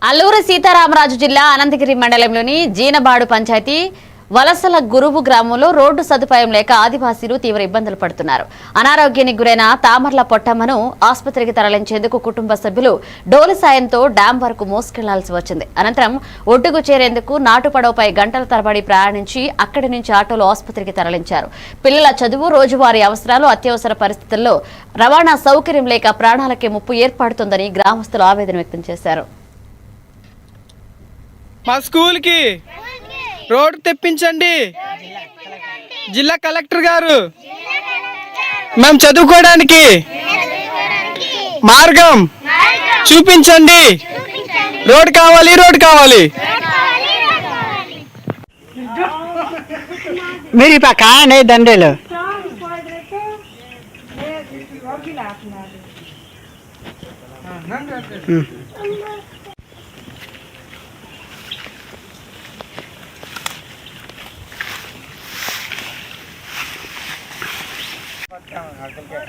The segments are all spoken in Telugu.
అల్లూరు సీతారామరాజు జిల్లా అనంతగిరి మండలంలోని జీనబాడు పంచాయతీ వలసల గురువు గ్రామంలో రోడ్డు సదుపాయం లేక ఆదివాసీలు తీవ్ర ఇబ్బందులు పడుతున్నారు. అనారోగ్యానికి గురైన తామర్ల పొట్టమ్మను ఆసుపత్రికి తరలించేందుకు కుటుంబ సభ్యులు డోలు సాయంతో డ్యాం వరకు మోసుకెళ్లాల్సి వచ్చింది. అనంతరం ఒడ్డుకు చేరేందుకు నాటుపడవపై గంటల తరబడి ప్రయాణించి అక్కడి నుంచి ఆటోలో ఆసుపత్రికి తరలించారు. పిల్లల చదువు, రోజువారీ అవసరాలు, అత్యవసర పరిస్థితుల్లో రవాణా సౌకర్యం లేక ప్రాణాలకే ముప్పు ఏర్పడుతుందని గ్రామస్తులు ఆవేదన వ్యక్తం చేశారు. మా స్కూల్కి రోడ్ తెప్పించండి జిల్లా కలెక్టర్ గారు. మేము చదువుకోవడానికి మార్గం చూపించండి. రోడ్ కావాలి, రోడ్ కావాలి. मेरी पका नहीं दंडेलो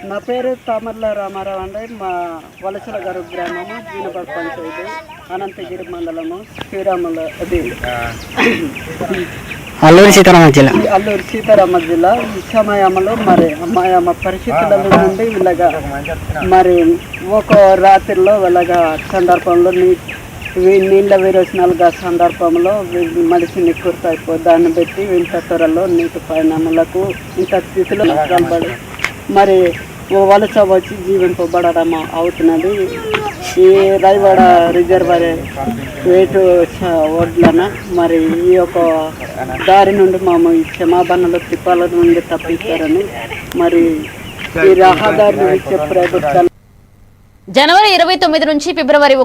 నా పేరు తామర్ల రామారావు అండి. మా వలసల గారు గ్రామము, జీనబాడు పంచాయతీ, అనంతగిరి మండలము, శ్రీరాముల అది అల్లూరు సీతారామ జిల్లా. ఈ సమయంలో మరి మా పరిస్థితుల నుండి ఇలాగా మరి ఒక రాత్రిలో ఇలాగా సందర్భంలో నీళ్ళ విరోచనాలుగా సందర్భంలో మనిషి నిక్కుర్త అయిపోయి దాన్ని పెట్టి ఇంత త్వరలో నీటి పరిణామాలకు ఇంత స్థితిలో కలబడి మరి వలస వచ్చి జీవింపబడడం అవుతున్నది. ఈ రాయవాడ రిజర్వర్ వేటు ఒడ్లన మరి ఈ యొక్క దారి నుండి మేము ఈ క్షమాపణలు తిప్పాల నుండి తప్పిస్తారని మరి ఈ రహదారులు ఇచ్చే ప్రభుత్వాలు జనవరి 29 నుంచి ఫిబ్రవరి